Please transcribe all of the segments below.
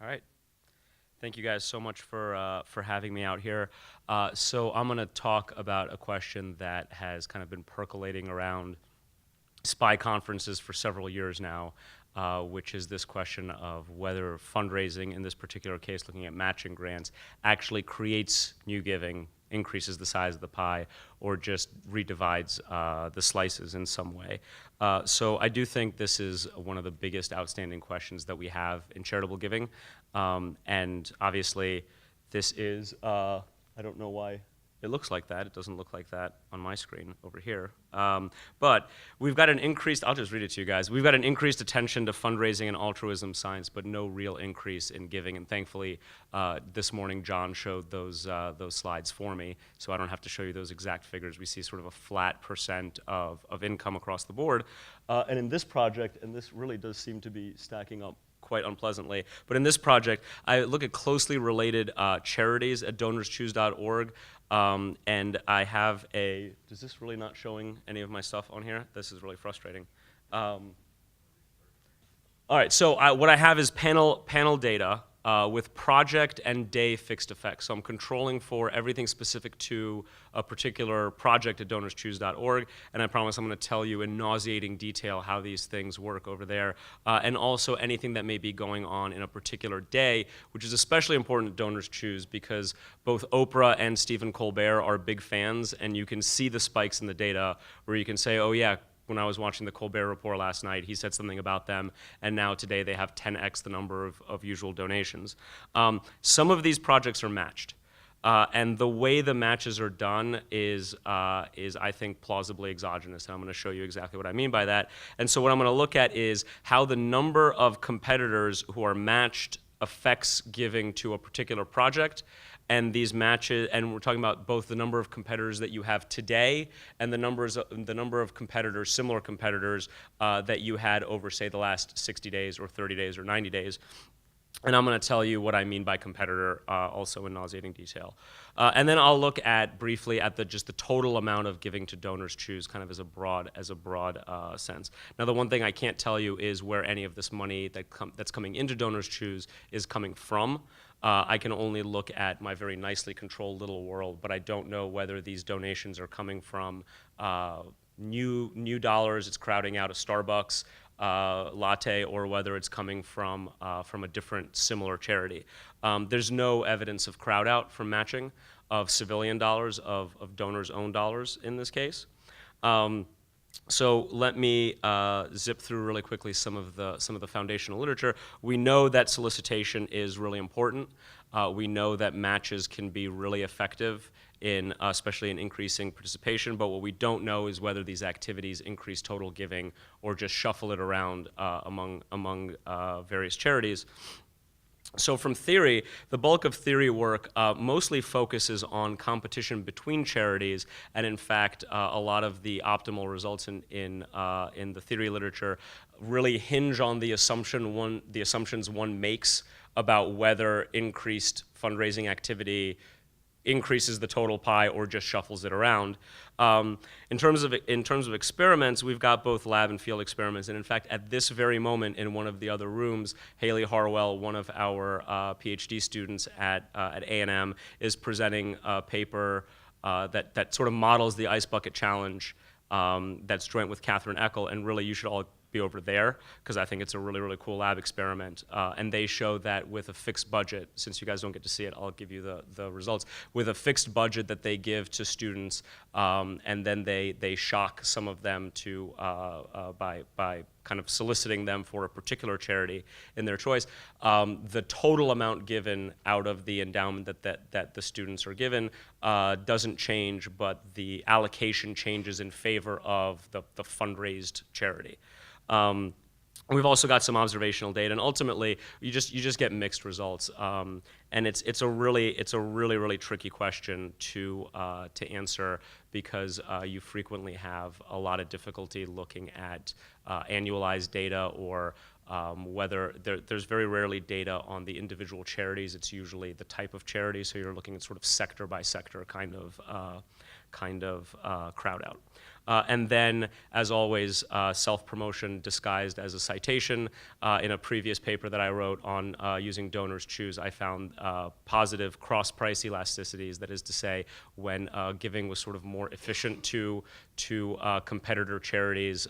All right. Thank you guys so much for having me out here. So I'm going to talk about a question that has kind of been percolating around SPY conferences for several years now, which is this question of whether fundraising, in this particular case looking at matching grants, actually creates new giving, increases the size of the pie, or just redivides the slices in some way. So I do think this is one of the biggest outstanding questions that we have in charitable giving. And obviously, this is, I don't know why it looks like that. It doesn't look like that on my screen over here. But we've got an increased, I'll just read it to you guys. We've got an increased attention to fundraising and altruism science, but no real increase in giving. And thankfully, this morning, John showed those slides for me, so I don't have to show you those exact figures. We see sort of a flat % of income across the board. And in this project, and this really does seem to be stacking up quite unpleasantly. But in this project, I look at closely related charities at DonorsChoose.org, and I have a, is this really not showing any of my stuff on here? This is really frustrating. All right, so what I have is panel data with project and day fixed effects. So I'm controlling for everything specific to a particular project at DonorsChoose.org, and I promise I'm going to tell you in nauseating detail how these things work over there, and also anything that may be going on in a particular day, which is especially important at DonorsChoose because both Oprah and Stephen Colbert are big fans, and you can see the spikes in the data where you can say, oh yeah, when I was watching the Colbert Report last night, he said something about them, and now today they have 10x the number of usual donations. Some of these projects are matched, and the way the matches are done is I think, plausibly exogenous, and I'm going to show you exactly what I mean by that. And so what I'm going to look at is how the number of competitors who are matched affects giving to a particular project. And these matches, and we're talking about both the number of competitors that you have today and the number of competitors, similar competitors, that you had over, say, the last 60 days or 30 days or 90 days. And I'm going to tell you what I mean by competitor, also in nauseating detail. And then I'll look at briefly at just the total amount of giving to DonorsChoose, kind of as a broad sense. Now, the one thing I can't tell you is where any of this money that's coming into DonorsChoose is coming from. I can only look at my very nicely controlled little world, but I don't know whether these donations are coming from new dollars. It's crowding out a Starbucks latte, or whether it's coming from a different similar charity. There's no evidence of crowd out from matching of civilian dollars, of donors' own dollars in this case. So let me zip through really quickly some of the foundational literature. We know that solicitation is really important. We know that matches can be really effective in, especially in increasing participation, but what we don't know is whether these activities increase total giving or just shuffle it around among various charities. So from theory, the bulk of theory work mostly focuses on competition between charities, and in fact, a lot of the optimal results in the theory literature really hinge on the assumptions one makes about whether increased fundraising activity increases the total pie or just shuffles it around. In terms of experiments, we've got both lab and field experiments, and in fact, at this very moment in one of the other rooms, Haley Harwell, one of our PhD students at A&M, is presenting a paper that sort of models the Ice Bucket Challenge that's joint with Catherine Eckel, and really you should all be over there, because I think it's a really, really cool lab experiment. And they show that with a fixed budget, since you guys don't get to see it, I'll give you the results. With a fixed budget that they give to students, and then they shock some of them to by kind of soliciting them for a particular charity in their choice, the total amount given out of the endowment that the students are given doesn't change, but the allocation changes in favor of the fundraised charity. We've also got some observational data, and ultimately, you just get mixed results, and it's a really tricky question to answer, because you frequently have a lot of difficulty looking at annualized data, or whether there's very rarely data on the individual charities. It's usually the type of charity, so you're looking at sort of sector by sector kind of crowd out. And then, as always, self-promotion disguised as a citation. In a previous paper that I wrote on using DonorsChoose, I found positive cross-price elasticities. That is to say, when giving was sort of more efficient to competitor charities,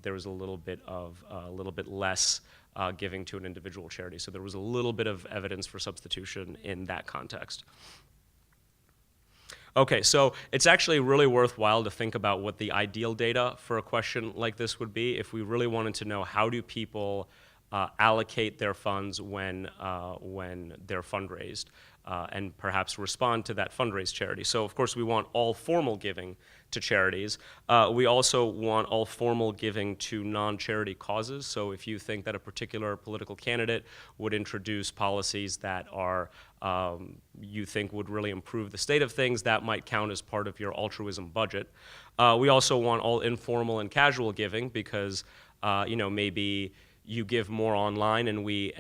there was a little bit less giving to an individual charity. So there was a little bit of evidence for substitution in that context. Okay, so it's actually really worthwhile to think about what the ideal data for a question like this would be if we really wanted to know how do people allocate their funds when they're fundraised and perhaps respond to that fundraised charity. So of course we want all formal giving to charities. We also want all formal giving to non-charity causes. So if you think that a particular political candidate would introduce policies that are you think would really improve the state of things, that might count as part of your altruism budget. We also want all informal and casual giving because maybe you give more online, and we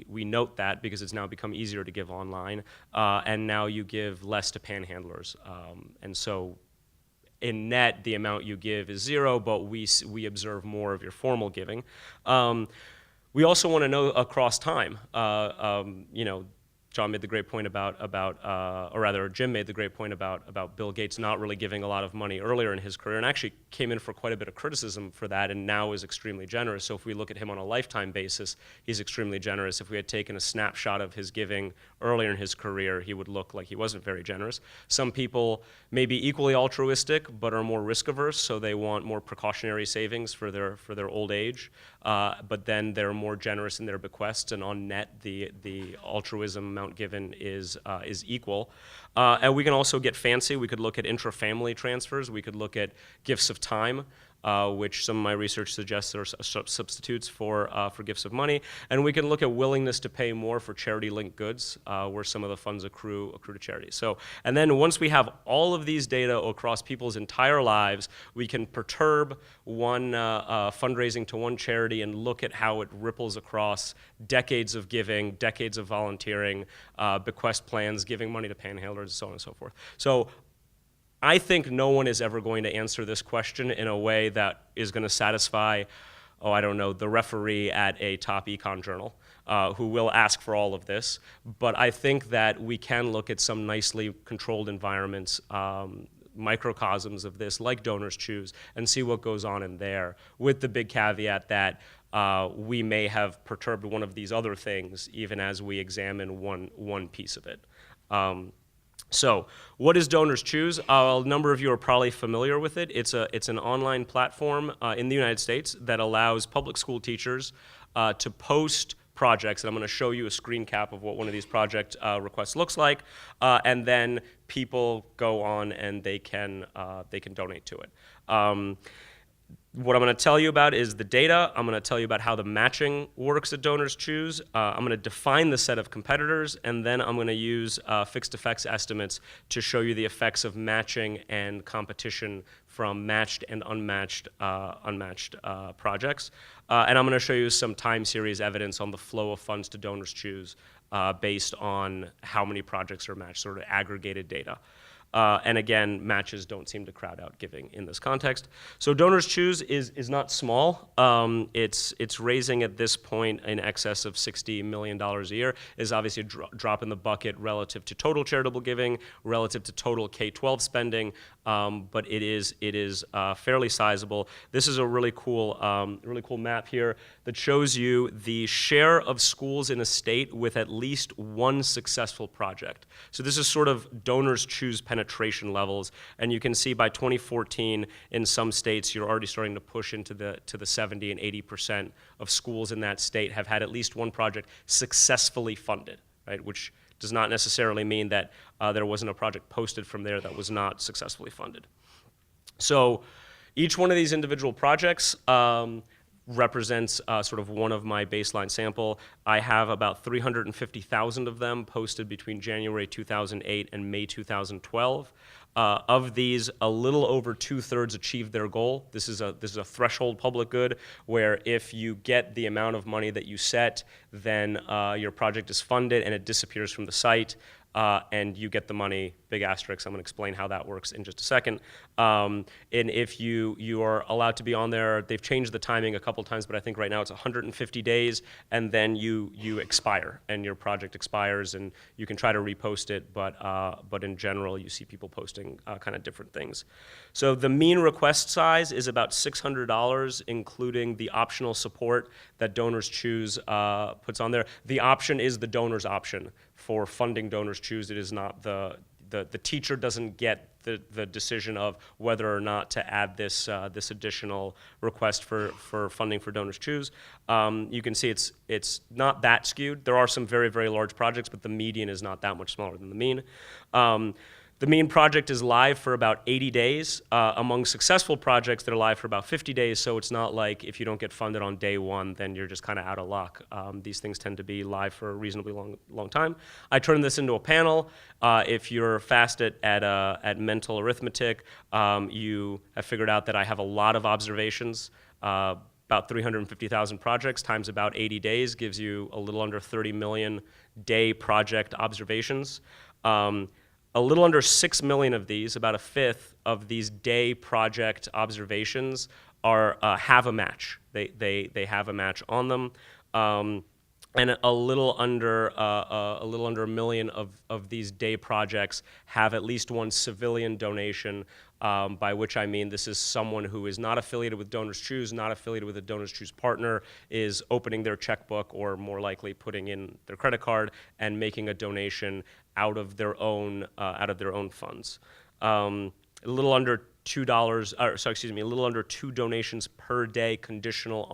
note that because it's now become easier to give online, and now you give less to panhandlers, and so in net the amount you give is zero, but we observe more of your formal giving. We also want to know across time. John made the great point or rather Jim made the great point about Bill Gates not really giving a lot of money earlier in his career, and actually came in for quite a bit of criticism for that, and now is extremely generous. So if we look at him on a lifetime basis, he's extremely generous. If we had taken a snapshot of his giving earlier in his career, he would look like he wasn't very generous. Some people may be equally altruistic, but are more risk averse, so they want more precautionary savings for their old age. But then they're more generous in their bequests, and on net, the altruism amount given is equal. And we can also get fancy. We could look at intra-family transfers. We could look at gifts of time, which some of my research suggests are substitutes for gifts of money. And we can look at willingness to pay more for charity-linked goods, where some of the funds accrue to charities. So, and then once we have all of these data across people's entire lives, we can perturb one fundraising to one charity and look at how it ripples across decades of giving, decades of volunteering, bequest plans, giving money to panhandlers, so on and so forth. So I think no one is ever going to answer this question in a way that is going to satisfy, the referee at a top econ journal who will ask for all of this. But I think that we can look at some nicely controlled environments, microcosms of this, like DonorsChoose, and see what goes on in there, with the big caveat that we may have perturbed one of these other things even as we examine one piece of it. So, what is DonorsChoose? A number of you are probably familiar with it. It's an online platform in the United States that allows public school teachers to post projects, and I'm going to show you a screen cap of what one of these project requests looks like, and then people go on and they can donate to it. What I'm going to tell you about is the data. I'm going to tell you about how the matching works at DonorsChoose. I'm going to define the set of competitors, and then I'm going to use fixed effects estimates to show you the effects of matching and competition from matched and unmatched projects. And I'm going to show you some time series evidence on the flow of funds to DonorsChoose based on how many projects are matched, sort of aggregated data. And again, matches don't seem to crowd out giving in this context. So DonorsChoose is not small. It's raising at this point in excess of $60 million a year. It is obviously a drop in the bucket relative to total charitable giving, relative to total K-12 spending, but it is fairly sizable. This is a really cool map here that shows you the share of schools in a state with at least one successful project. So this is sort of DonorsChoose penetration levels, and you can see by 2014 in some states you're already starting to push into the 70 and 80% of schools in that state have had at least one project successfully funded, right? Which does not necessarily mean that there wasn't a project posted from there that was not successfully funded. So each one of these individual projects represents sort of one of my baseline sample. I have about 350,000 of them posted between January 2008 and May 2012. Of these, a little over 2/3 achieved their goal. This is a threshold public good where if you get the amount of money that you set, then your project is funded and it disappears from the site. and you get the money, big asterisk. I'm going to explain how that works in just a second. And if you are allowed to be on there, they've changed the timing a couple times, but I think right now it's 150 days, and then you expire, and your project expires, and you can try to repost it, but in general, you see people posting kind of different things. So the mean request size is about $600, including the optional support that DonorsChoose puts on there. The option is the donor's option for funding DonorsChoose. It is not the teacher doesn't get the decision of whether or not to add this additional request for funding for DonorsChoose. You can see it's not that skewed. There are some very, very large projects, but the median is not that much smaller than the mean. The mean project is live for about 80 days. Among successful projects, they're live for about 50 days, so it's not like if you don't get funded on day one, then you're just kind of out of luck. These things tend to be live for a reasonably long time. I turned this into a panel. If you're fast at mental arithmetic, you have figured out that I have a lot of observations. About 350,000 projects times about 80 days gives you a little under 30 million day project observations. A little under 6 million of these, about a fifth of these day project observations have a match. They have a match on them, and a little under a million of these day projects have at least one civilian donation. By which I mean this is someone who is not affiliated with DonorsChoose, not affiliated with a DonorsChoose partner, is opening their checkbook or more likely putting in their credit card and making a donation out of their own funds. A little under $2, a little under 2 donations per day, conditional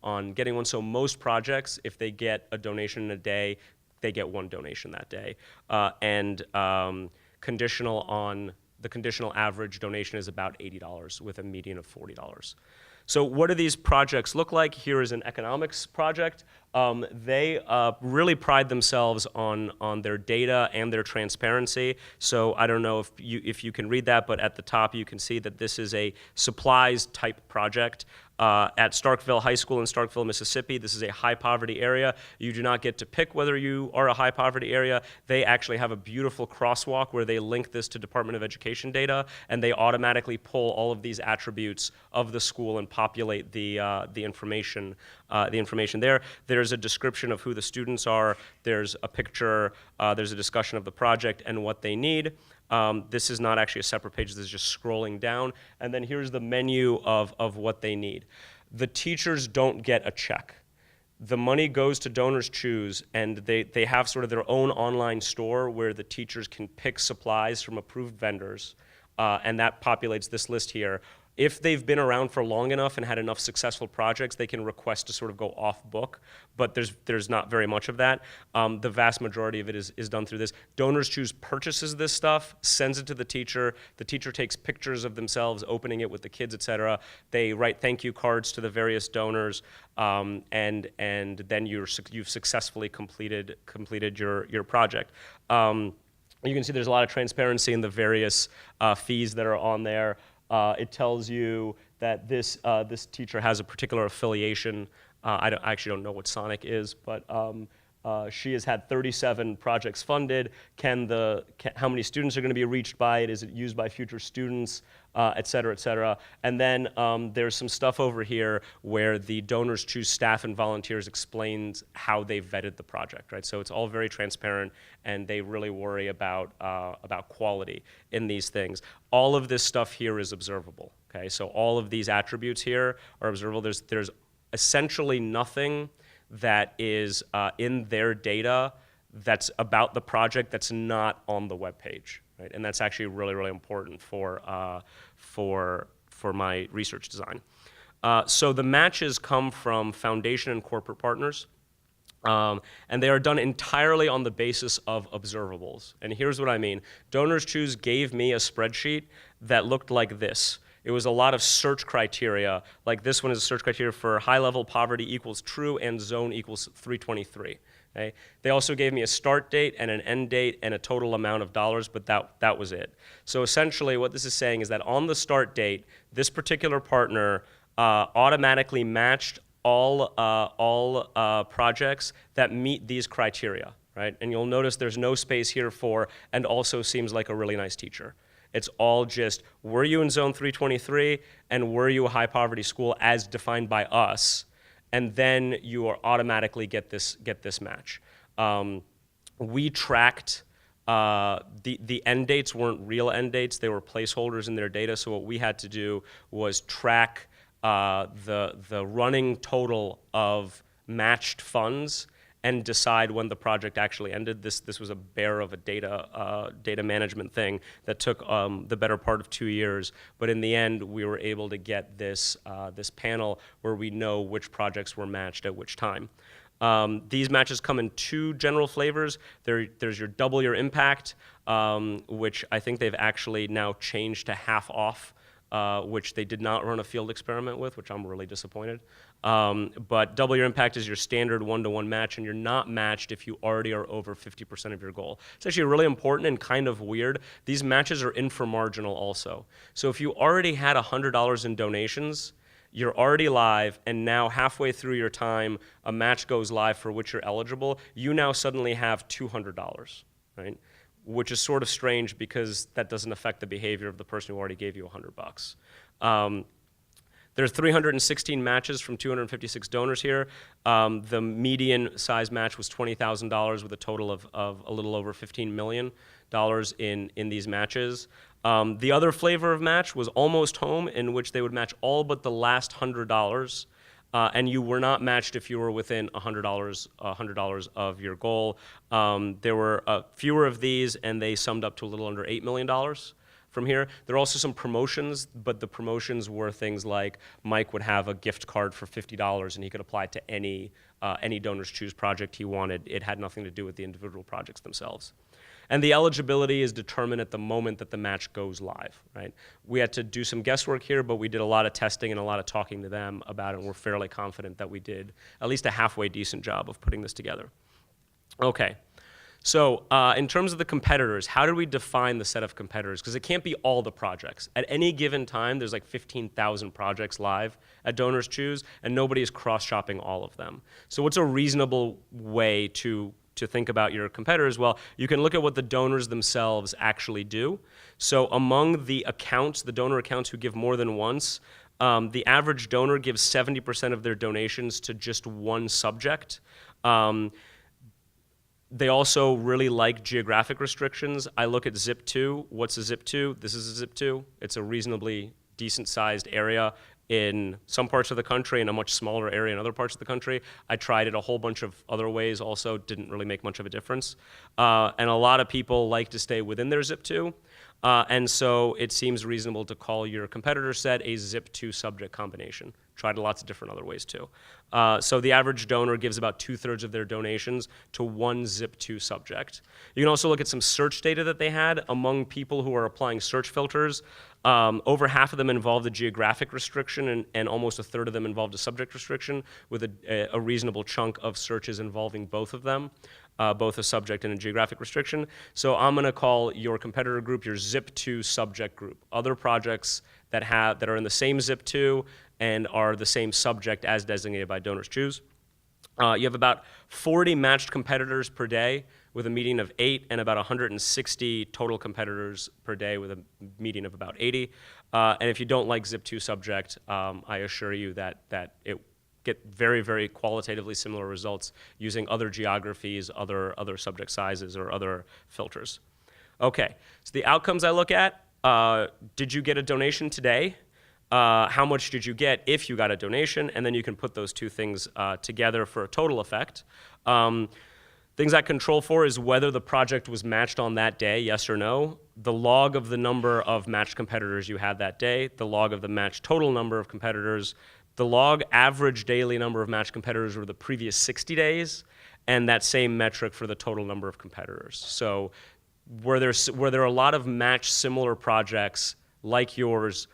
on getting one. So most projects, if they get a donation in a day, they get 1 donation that day, and conditional on. The conditional average donation is about $80 with a median of $40. So what do these projects look like? Here is an economics project. They really pride themselves on their data and their transparency. So I don't know if you can read that, but at the top you can see that this is a supplies type project. At Starkville High School in Starkville, Mississippi. This is a high poverty area. You do not get to pick whether you are a high poverty area. They actually have a beautiful crosswalk where they link this to Department of Education data, and they automatically pull all of these attributes of the school and populate the information there. There's a description of who the students are. There's a picture. There's a discussion of the project and what they need. This is not actually a separate page, this is just scrolling down. And then here's the menu of what they need. The teachers don't get a check. The money goes to DonorsChoose, and they have sort of their own online store where the teachers can pick supplies from approved vendors, and that populates this list here. If they've been around for long enough and had enough successful projects, they can request to sort of go off book, but there's not very much of that. The vast majority of it is done through this. DonorsChoose purchases this stuff, sends it to the teacher takes pictures of themselves opening it with the kids, etc. They write thank you cards to the various donors, and then you've successfully completed your project. You can see there's a lot of transparency in the various fees that are on there. It tells you that this teacher has a particular affiliation. I actually don't know what Sonic is, but she has had 37 projects funded. How many students are going to be reached by it? Is it used by future students, et cetera, et cetera. And then there's some stuff over here where the DonorsChoose staff and volunteers explains how they vetted the project, right? So it's all very transparent, and they really worry about quality in these things. All of this stuff here is observable, okay? So all of these attributes here are observable. There's essentially nothing that is in their data that's about the project that's not on the web page, right? And that's actually really, really important for my research design. So the matches come from foundation and corporate partners, and they are done entirely on the basis of observables. And here's what I mean. DonorsChoose gave me a spreadsheet that looked like this. It was a lot of search criteria, like this one is a search criteria for high level poverty equals true and zone equals 323. Okay? They also gave me a start date and an end date and a total amount of dollars, but that was it. So essentially what this is saying is that on the start date, this particular partner automatically matched all projects that meet these criteria. right? And you'll notice there's no space here for, and also seems like a really nice teacher. It's all just, were you in zone 323, and were you a high poverty school as defined by us, and then you are automatically get this match. We tracked, the end dates weren't real end dates, they were placeholders in their data, so what we had to do was track the running total of matched funds and decide when the project actually ended. This was a bear of a data management thing that took the better part of 2 years. But in the end, we were able to get this panel where we know which projects were matched at which time. These matches come in 2 general flavors. There's your double your impact, which I think they've actually now changed to half off, which they did not run a field experiment with, which I'm really disappointed. But double your impact is your standard one-to-one match, and you're not matched if you already are over 50% of your goal. It's actually really important and kind of weird. These matches are inframarginal also. So if you already had $100 in donations, you're already live, and now halfway through your time, a match goes live for which you're eligible, you now suddenly have $200, right? Which is sort of strange because that doesn't affect the behavior of the person who already gave you $100. There's 316 matches from 256 donors here. The median size match was $20,000 with a total of a little over $15 million in these matches. The other flavor of match was almost home, in which they would match all but the last $100. And you were not matched if you were within $100 of your goal. There were fewer of these, and they summed up to a little under $8 million from here. There are also some promotions, but the promotions were things like Mike would have a gift card for $50, and he could apply it to any DonorsChoose project he wanted. It had nothing to do with the individual projects themselves. And the eligibility is determined at the moment that the match goes live, right? We had to do some guesswork here, but we did a lot of testing and a lot of talking to them about it, and we're fairly confident that we did at least a halfway decent job of putting this together. Okay, so in terms of the competitors, how do we define the set of competitors? Because it can't be all the projects. At any given time, there's like 15,000 projects live at DonorsChoose, and nobody is cross-shopping all of them. So what's a reasonable way to think about your competitors? Well, you can look at what the donors themselves actually do. So among the accounts, the donor accounts who give more than once, the average donor gives 70% of their donations to just one subject. They also really like geographic restrictions. I look at ZIP2. What's a ZIP2? This is a ZIP2. It's a reasonably decent-sized area in some parts of the country and a much smaller area in other parts of the country. I tried it a whole bunch of other ways also, didn't really make much of a difference. And a lot of people like to stay within their ZIP2. And so it seems reasonable to call your competitor set a ZIP2 subject combination. Tried lots of different other ways too. So the average donor gives about 2/3 of their donations to one ZIP2 subject. You can also look at some search data that they had among people who are applying search filters. Over half of them involved a geographic restriction, and almost 1/3 of them involved a subject restriction, with a reasonable chunk of searches involving both of them, both a subject and a geographic restriction. So I'm going to call your competitor group your ZIP2 subject group. Other projects that are in the same ZIP2 and are the same subject as designated by DonorsChoose. You have about 40 matched competitors per day with a median of 8, and about 160 total competitors per day with a median of about 80. And if you don't like ZIP2 subject, I assure you that it get very, very qualitatively similar results using other geographies, other subject sizes, or other filters. Okay, so the outcomes I look at, did you get a donation today? How much did you get if you got a donation? And then you can put those two things together for a total effect. Things I control for is whether the project was matched on that day, yes or no, the log of the number of matched competitors you had that day, the log of the matched total number of competitors, the log average daily number of matched competitors over the previous 60 days, and that same metric for the total number of competitors. So were there a lot of matched similar projects like yours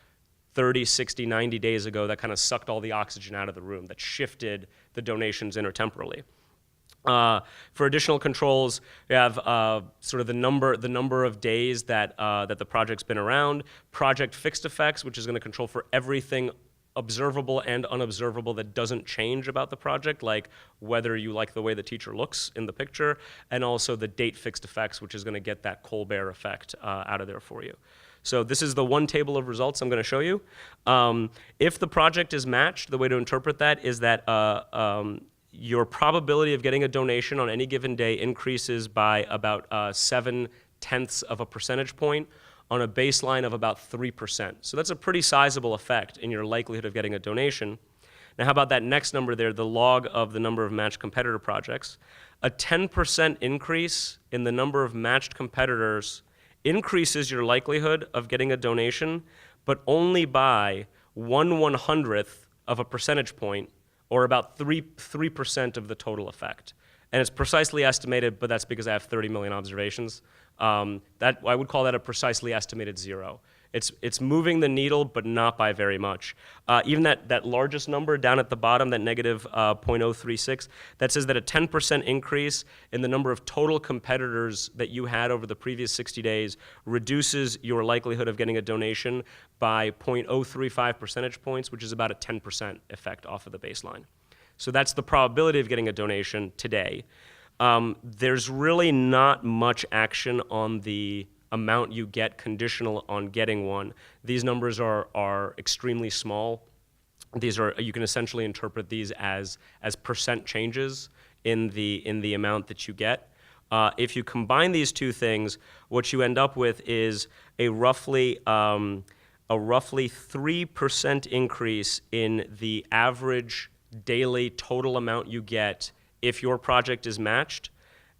30, 60, 90 days ago that kind of sucked all the oxygen out of the room, that shifted the donations intertemporally? For additional controls, we have sort of the number of days that the project's been around, project fixed effects, which is going to control for everything observable and unobservable that doesn't change about the project, like whether you like the way the teacher looks in the picture, and also the date fixed effects, which is going to get that Colbert effect out of there for you. So this is the one table of results I'm going to show you. If the project is matched, the way to interpret that is that your probability of getting a donation on any given day increases by about 0.7 of a percentage point on a baseline of about 3%. So that's a pretty sizable effect in your likelihood of getting a donation. Now how about that next number there, the log of the number of matched competitor projects? A 10% increase in the number of matched competitors increases your likelihood of getting a donation, but only by 1/100th of a percentage point, or about 3% of the total effect. And it's precisely estimated, but that's because I have 30 million observations. That I would call that a precisely estimated zero. It's moving the needle, but not by very much. Even that largest number down at the bottom, that negative 0.036, that says that a 10% increase in the number of total competitors that you had over the previous 60 days reduces your likelihood of getting a donation by 0.035 percentage points, which is about a 10% effect off of the baseline. So that's the probability of getting a donation today. There's really not much action on the amount you get conditional on getting one. These numbers are extremely small. These are, you can essentially interpret these as percent changes in the amount that you get. If you combine these two things, what you end up with is a roughly 3% increase in the average daily total amount you get if your project is matched.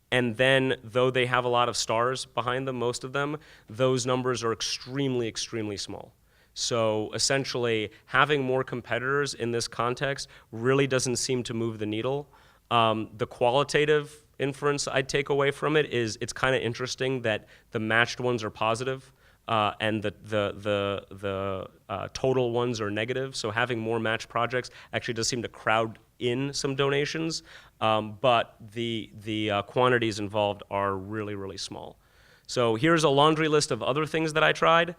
And then, though they have a lot of stars behind them, most of them, those numbers are extremely, extremely small. So essentially, having more competitors in this context really doesn't seem to move the needle. The qualitative inference I'd take away from it is it's kind of interesting that the matched ones are positive, and the total ones are negative. So having more matched projects actually does seem to crowd in some donations, but the quantities involved are really, really small. So here's a laundry list of other things that I tried.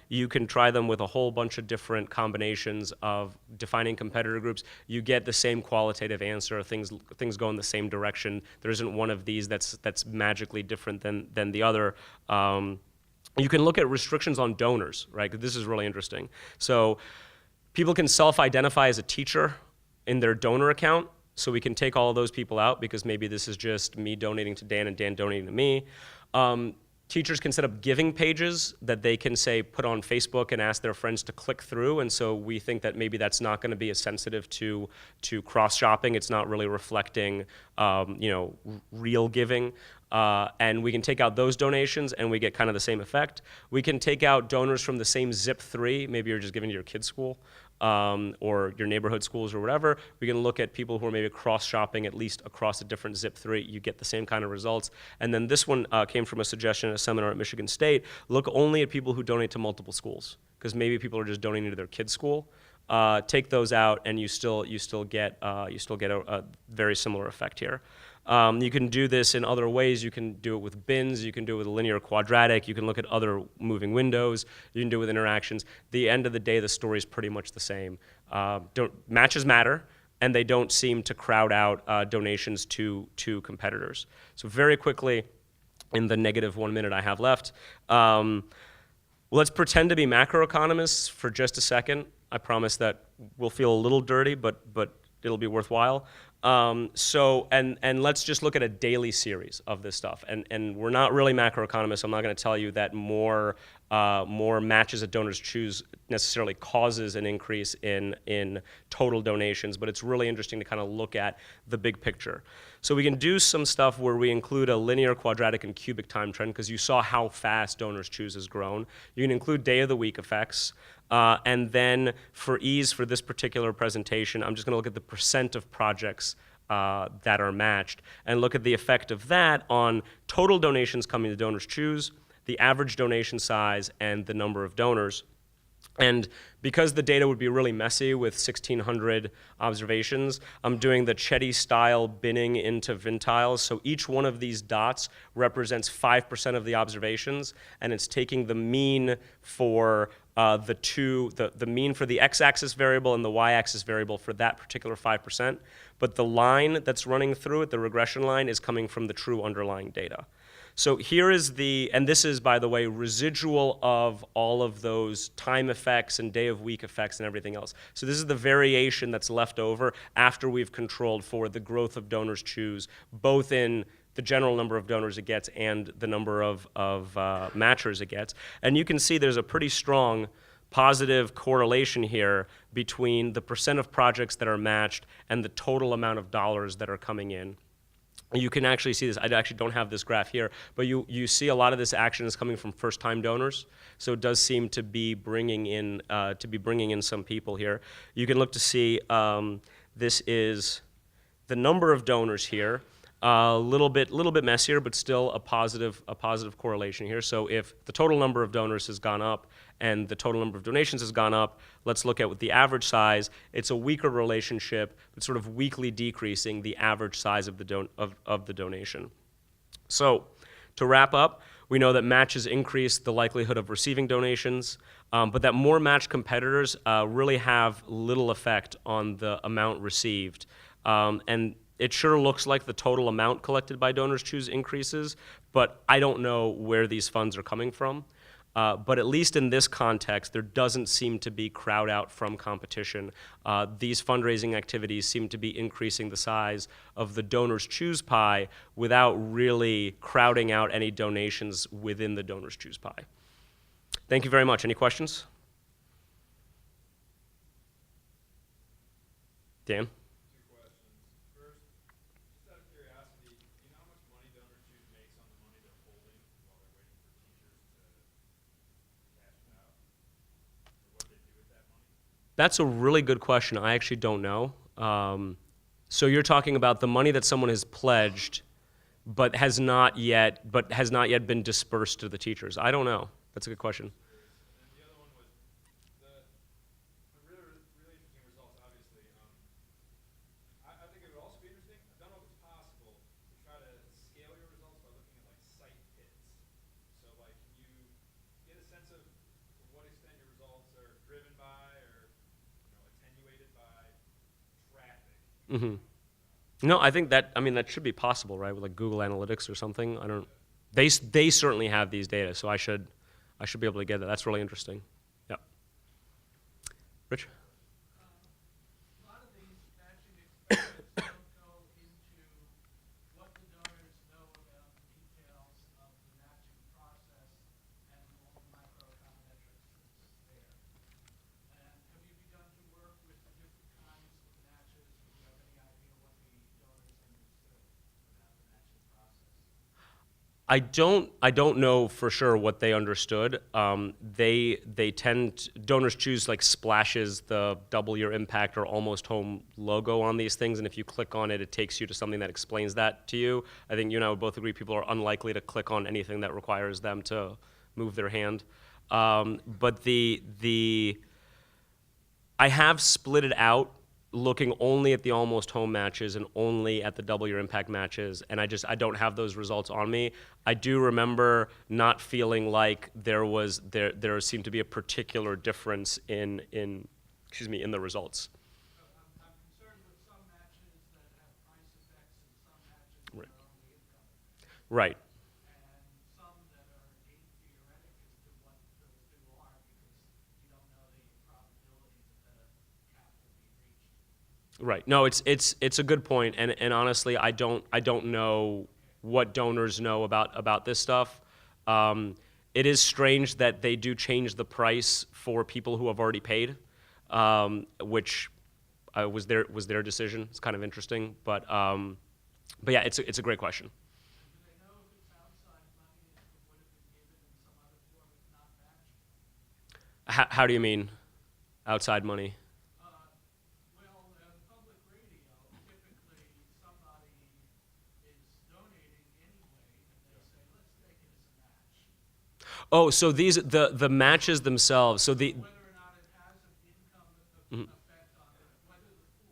You can try them with a whole bunch of different combinations of defining competitor groups. You get the same qualitative answer. Things go in the same direction. There isn't one of these that's magically different than the other. You can look at restrictions on donors, right? This is really interesting. So people can self-identify as a teacher in their donor account. So we can take all of those people out because maybe this is just me donating to Dan and Dan donating to me. Teachers can set up giving pages that they can, say, put on Facebook and ask their friends to click through. And so we think that maybe that's not going to be as sensitive to cross-shopping. It's not really reflecting real giving. And we can take out those donations and we get kind of the same effect. We can take out donors from the same zip3. Maybe you're just giving to your kid's school. Or your neighborhood schools or whatever. We can look at people who are maybe cross-shopping at least across a different zip3. You get the same kind of results. And then this one came from a suggestion at a seminar at Michigan State. Look only at people who donate to multiple schools, because maybe people are just donating to their kid's school. Take those out, and you still get a very similar effect here. You can do this in other ways. You can do it with bins. You can do it with a linear quadratic. You can look at other moving windows. You can do it with interactions. The end of the day, the story is pretty much the same. Matches matter, and they don't seem to crowd out donations to competitors. So very quickly, in the negative 1 minute I have left, let's pretend to be macroeconomists for just a second. I promise that we'll feel a little dirty, but it'll be worthwhile. And let's just look at a daily series of this stuff. And we're not really macroeconomists. I'm not going to tell you that more matches at DonorsChoose necessarily causes an increase in total donations, but it's really interesting to kind of look at the big picture. So we can do some stuff where we include a linear, quadratic, and cubic time trend, because you saw how fast DonorsChoose has grown. You can include day of the week effects. And then for ease for this particular presentation, I'm just going to look at the percent of projects that are matched and look at the effect of that on total donations coming to DonorsChoose, the average donation size, and the number of donors. And because the data would be really messy with 1,600 observations, I'm doing the Chetty-style binning into vintiles. So each one of these dots represents 5% of the observations, and it's taking the mean for the mean for the x-axis variable and the y-axis variable for that particular 5%. But the line that's running through it, the regression line, is coming from the true underlying data. So here is and this is, by the way, residual of all of those time effects and day of week effects and everything else. So this is the variation that's left over after we've controlled for the growth of DonorsChoose, both in the general number of donors it gets and the number of matchers it gets. And you can see there's a pretty strong positive correlation here between the percent of projects that are matched and the total amount of dollars that are coming in. You can actually see this. I actually don't have this graph here, but you see a lot of this action is coming from first-time donors. So it does seem to be bringing in some people here. You can look to see this is the number of donors here. A little bit messier, but still a positive correlation here. So if the total number of donors has gone up and the total number of donations has gone up, let's look at the average size. It's a weaker relationship, but sort of weakly decreasing the average size of the donation. So to wrap up, we know that matches increase the likelihood of receiving donations, but that more matched competitors really have little effect on the amount received. And it sure looks like the total amount collected by DonorsChoose increases, but I don't know where these funds are coming from. But at least in this context, there doesn't seem to be crowd out from competition. These fundraising activities seem to be increasing the size of the DonorsChoose pie without really crowding out any donations within the DonorsChoose pie. Thank you very much. Any questions? Dan? That's a really good question. I actually don't know. So you're talking about the money that someone has pledged, but has not yet been dispersed to the teachers. I don't know. That's a good question. And the other one was the really interesting results. Obviously, I think it would also be interesting. I don't know if it's possible to try to scale your results by looking at like site hits. So like, can you get a sense of to what extent your results are driven by or attenuated by traffic? Mm-hmm. No, I think that should be possible, right? With like Google Analytics or something. I don't. They certainly have these data, so I should be able to get that. That's really interesting. Yep. Rich? A lot of these matching experiments don't go into what the donors know about the details of the matching process and all the microeconometrics that's there. And have you begun to work with the different kinds of matches? Do you have any idea what the donors understood about the matching process? I don't know for sure what they understood. They tend DonorsChoose like splashes the double your impact or almost home logo on these things, and if you click on it, it takes you to something that explains that to you. I think you and I would both agree people are unlikely to click on anything that requires them to move their hand. But I have split it out, looking only at the almost home matches and only at the double your impact matches, and I don't have those results on me. I do remember not feeling like there seemed to be a particular difference in the results. I'm concerned with some matches that have price effects and some matches that are only income. Right. And some that are theoretic as to what those two are because you don't know the probability that the cap will be reached. Right. No, it's a good point, and honestly, I don't know what donors know about this stuff. It is strange that they do change the price for people who have already paid, which was their decision. It's kind of interesting, but yeah, it's a great question. Do they know if it's outside money if it would have been given in some other form if not matched? How do you mean, outside money? Well, on public radio, typically somebody is donating anyway, and they say, let's take it as a match. Oh, so the matches themselves. So the Whether or not it has an income effect on it, whether the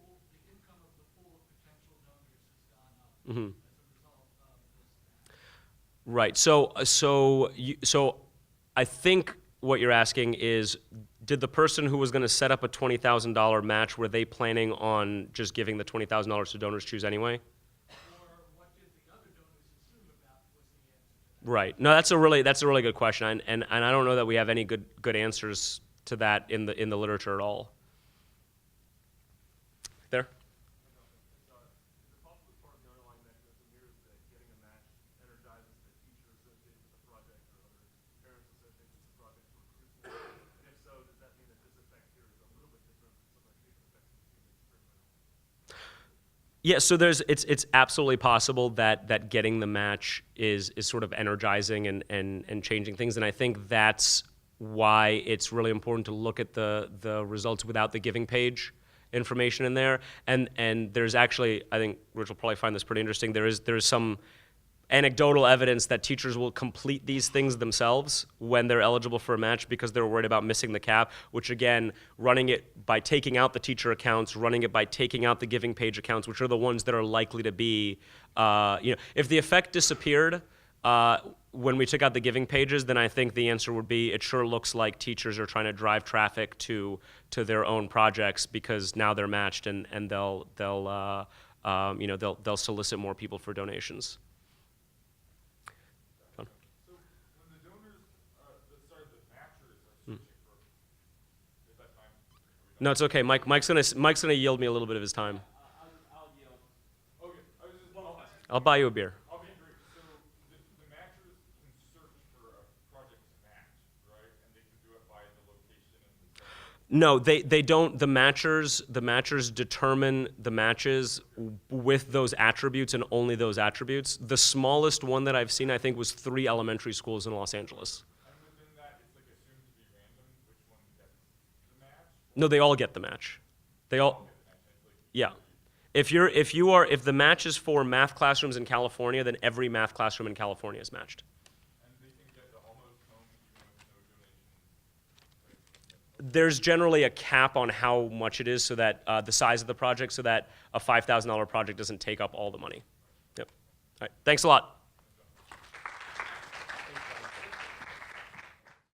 income of the pool of potential donors has gone up as a result of this match. right. So I think what you're asking is, did the person who was going to set up a $20,000 match, were they planning on just giving the $20,000 to DonorsChoose anyway? Or what did the other donors assume about was the answer to that? Right. No, that's a really good question, and I don't know that we have any good answers to that in the literature at all. There. Is it possible as part of the underlying mechanism here is that getting a match energizes the teacher associated with the project or other parents associated with the project to recruit more? And if so, does that mean that this effect here is a little bit different from some of the effects we've seen experimentally? Yeah, so it's absolutely possible that getting the match is sort of energizing and changing things, and I think that's why it's really important to look at the results without the giving page information in there. And there's actually, I think Rich will probably find this pretty interesting, there is some anecdotal evidence that teachers will complete these things themselves when they're eligible for a match because they're worried about missing the cap, which again, running it by taking out the teacher accounts, running it by taking out the giving page accounts, which are the ones that are likely to be, if the effect disappeared when we took out the giving pages, then I think the answer would be it sure looks like teachers are trying to drive traffic to their own projects because now they're matched and they'll solicit more people for donations. So when the donors, the matchers are switching from, is that time? No, it's okay. Mike's gonna yield me a little bit of his time. I'll yield. Okay, I was just one last. I'll buy you a beer. I'll be brief. So the matchers can search for a project to match, right? And they can do it by the location and the site. No, they don't. The matchers determine the matches with those attributes and only those attributes. The smallest one that I've seen, I think, was 3 elementary schools in Los Angeles. And within that, it's like assumed to be random which one gets the match. No, they all get the match. They all, Get the match. It's like, yeah. If the match is for math classrooms in California, then every math classroom in California is matched. and they can get the almost home even with no donation. There's generally a cap on how much it is, so that the size of the project, so that a $5,000 project doesn't take up all the money. Yep. All right. Thanks a lot.